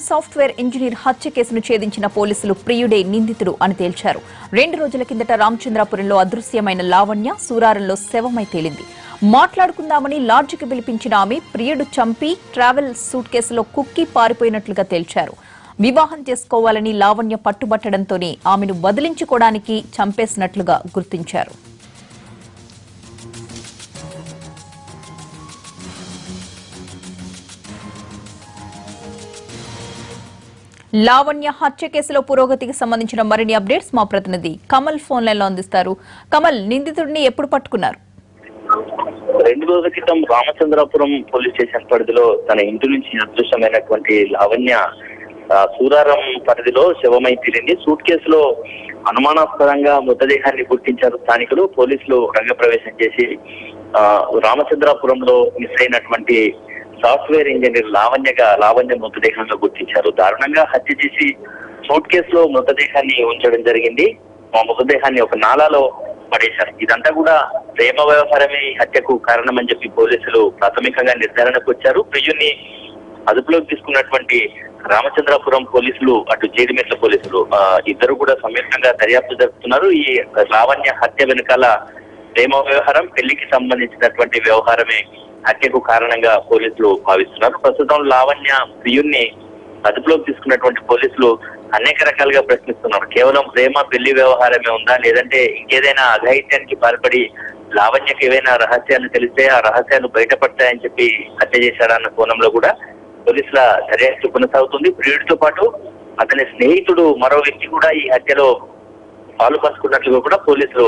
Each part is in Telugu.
సాఫ్ట్వేర్ ఇంజనీర్ హత్య కేసును ఛేదించిన పోలీసులు ప్రియుడే నిందితుడు అని తేల్చారు. 2 రోజుల కిందట రామచంద్రాపురంలో అదృశ్యమైన లావణ్య సూరారంలో శవమై తేలింది. మాట్లాడుకుందామని లాడ్జికి పిలిపించిన ఆమె ప్రియుడు చంపి ట్రావెల్ సూట్ కేసులో కుక్కి పారిపోయినట్లుగా తేల్చారు. వివాహం చేసుకోవాలని లావణ్య పట్టుబట్టడంతోనే ఆమెను వదిలించుకోవడానికి చంపేసినట్లుగా గుర్తించారు. లావణ్య హత్య కేసులో పురోగతికి సంబంధించిన మరిన్ని అప్డేట్స్ మా ప్రతినిధి కమల్ ఫోన్ లైన్ లో అందిస్తారు. కమల్, నిందితుడిని ఎప్పుడు పట్టుకున్నారు? 2 రోజుల క్రితం రామచంద్రాపురం పోలీస్ స్టేషన్ పరిధిలో తన ఇంటి నుంచి అదృశ్యమైనటువంటి లావణ్య సూరారం పరిధిలో శవమై తీరింది. సూట్ కేసులో అనుమానాస్పదంగా మృతదేహాన్ని గుర్తించారు స్థానికులు. పోలీసులు రంగప్రవేశం చేసి రామచంద్రాపురంలో మిస్ అయినటువంటి సాఫ్ట్వేర్ ఇంజనీర్ లావణ్య మృతదేహంలో గుర్తించారు. దారుణంగా హత్య చేసి సూట్ కేసులో మృతదేహాన్ని ఉంచడం జరిగింది. ఆ మృతదేహాన్ని ఒక నాలాలో పడేశారు. ఇదంతా కూడా ప్రేమ వ్యవహారమే ఈ హత్యకు కారణమని చెప్పి పోలీసులు ప్రాథమికంగా నిర్ధారణకు వచ్చారు. ప్రియుని అదుపులోకి తీసుకున్నటువంటి రామచంద్రాపురం పోలీసులు, అటు జేడిమెట్ల పోలీసులు ఇద్దరు కూడా సంయుక్తంగా దర్యాప్తు జరుపుతున్నారు. ఈ లావణ్య హత్య వెనుకాల ప్రేమ వ్యవహారం, పెళ్లికి సంబంధించినటువంటి వ్యవహారమే హత్యకు కారణంగా పోలీసులు భావిస్తున్నారు. ప్రస్తుతం లావణ్య ప్రియుణ్ణి అదుపులోకి తీసుకున్నటువంటి పోలీసులు అనేక రకాలుగా ప్రశ్నిస్తున్నారు. కేవలం ప్రేమ పెళ్లి వ్యవహారమే ఉందా, లేదంటే ఇంకేదైనా అఘాయిత్యానికి పాల్పడి లావణ్యకు ఏవైనా రహస్యాలు తెలిస్తే ఆ రహస్యాలు బయటపడతాయని చెప్పి హత్య చేశారన్న కోణంలో కూడా పోలీసుల దర్యాప్తు కొనసాగుతుంది. ప్రియుడితో పాటు అతని స్నేహితుడు మరో వ్యక్తి కూడా ఈ హత్యలో పాలు పంచుకున్నట్లుగా కూడా పోలీసులు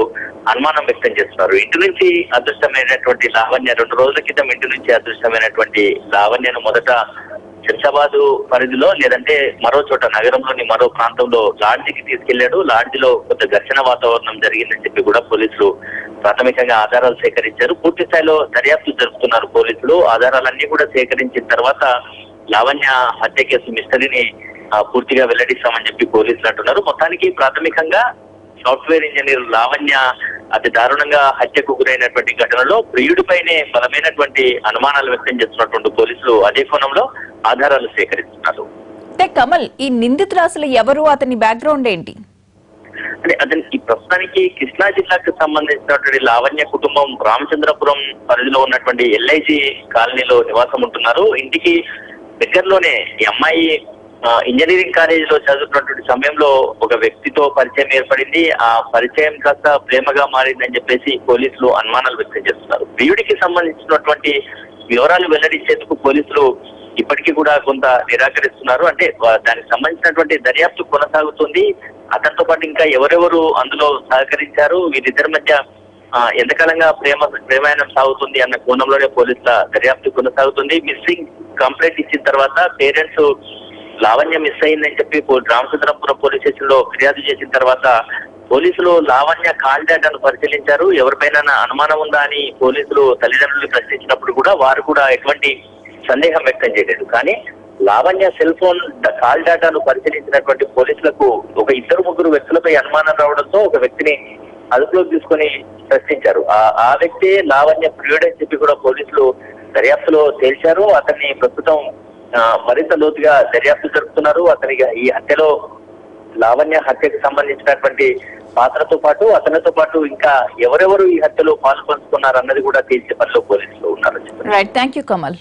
అనుమానం వ్యక్తం చేస్తున్నారు. ఇంటి నుంచి అదృష్టమైనటువంటి లావణ్య 2 రోజుల క్రితం ఇంటి నుంచి అదృష్టమైనటువంటి లావణ్యను మొదట శంషాబాద్ పరిధిలో, లేదంటే మరో చోట నగరంలోని మరో ప్రాంతంలో లాడ్జికి తీసుకెళ్లాడు. లాడ్జిలో కొంత ఘర్షణ వాతావరణం జరిగిందని చెప్పి కూడా పోలీసులు ప్రాథమికంగా ఆధారాలు సేకరించారు. పూర్తి స్థాయిలో దర్యాప్తు జరుపుతున్నారు పోలీసులు. ఆధారాలన్నీ కూడా సేకరించిన తర్వాత లావణ్య హత్య కేసు మిస్టరీని పూర్తిగా వెల్లడిస్తామని చెప్పి పోలీసులు అంటున్నారు. మొత్తానికి ప్రాథమికంగా సాఫ్ట్వేర్ ఇంజనీర్ లావణ్య అతి దారుణంగా హత్యకు గురైనటువంటి ఘటనలో ప్రియుడిపైనే బలమైనటువంటి అనుమానాలు వ్యక్తం చేస్తున్నటువంటి పోలీసులు అదే కోణంలో ఆధారాలు సేకరిస్తున్నారు. కమల్, ఈ నిందితుడు అసలు ఎవరు, అతని బ్యాక్గ్రౌండ్ ఏంటి? అంటే అతనికి ప్రస్తుతానికి కృష్ణా జిల్లాకు సంబంధించినటువంటి లావణ్య కుటుంబం రామచంద్రపురం పరిధిలో ఉన్నటువంటి LIG కాలనీలో నివాసం ఉంటున్నారు. ఇంటికి దగ్గరలోనే ఈ అమ్మాయి ఇంజనీరింగ్ కాలేజీలో చదువుతున్నటువంటి సమయంలో ఒక వ్యక్తితో పరిచయం ఏర్పడింది. ఆ పరిచయం కాస్త ప్రేమగా మారిందని చెప్పేసి పోలీసులు అనుమానాలు వ్యక్తం చేస్తున్నారు. ప్రియుడికి సంబంధించినటువంటి వివరాలు వెల్లడించేందుకు పోలీసులు ఇప్పటికీ కూడా కొంత నిరాకరిస్తున్నారు. అంటే దానికి సంబంధించినటువంటి దర్యాప్తు కొనసాగుతుంది. అతనితో పాటు ఇంకా ఎవరెవరు అందులో సహకరించారు, వీరిద్దరి మధ్య ఎంతకాలంగా ప్రేమాయణం సాగుతుంది అన్న కోణంలోనే పోలీసుల దర్యాప్తు కొనసాగుతుంది. మిస్సింగ్ కంప్లైంట్ ఇచ్చిన తర్వాత పేరెంట్స్ లావణ్య మిస్ అయిందని చెప్పి రామచంద్రపురం పోలీస్ స్టేషన్ లో ఫిర్యాదు చేసిన తర్వాత పోలీసులు లావణ్య కాల్ డేటాను పరిశీలించారు. ఎవరిపైన అనుమానం ఉందా అని పోలీసులు తల్లిదండ్రులు ప్రశ్నించినప్పుడు కూడా వారు కూడా ఎటువంటి సందేహం వ్యక్తం చేయలేదు. కానీ లావణ్య సెల్ ఫోన్ కాల్ డేటాను పరిశీలించినటువంటి పోలీసులకు ఒక 2-3 వ్యక్తులపై అనుమానం రావడంతో ఒక వ్యక్తిని అదుపులోకి తీసుకొని ప్రశ్నించారు. ఆ వ్యక్తి లావణ్య ప్రియుడని చెప్పి కూడా పోలీసులు దర్యాప్తులో తేల్చారు. అతన్ని ప్రస్తుతం మరింత లోతుగా దర్యాప్తు జరుపుతున్నారు. అతనికి ఈ హత్యలో లావణ్య హత్యకు సంబంధించినటువంటి పాత్రతో పాటు అతనితో పాటు ఇంకా ఎవరెవరు ఈ హత్యలో పాల్పంచుకున్నారు అన్నది కూడా తేల్చే పనిలో పోలీసులు ఉన్నారు. Right, thank you Kamal.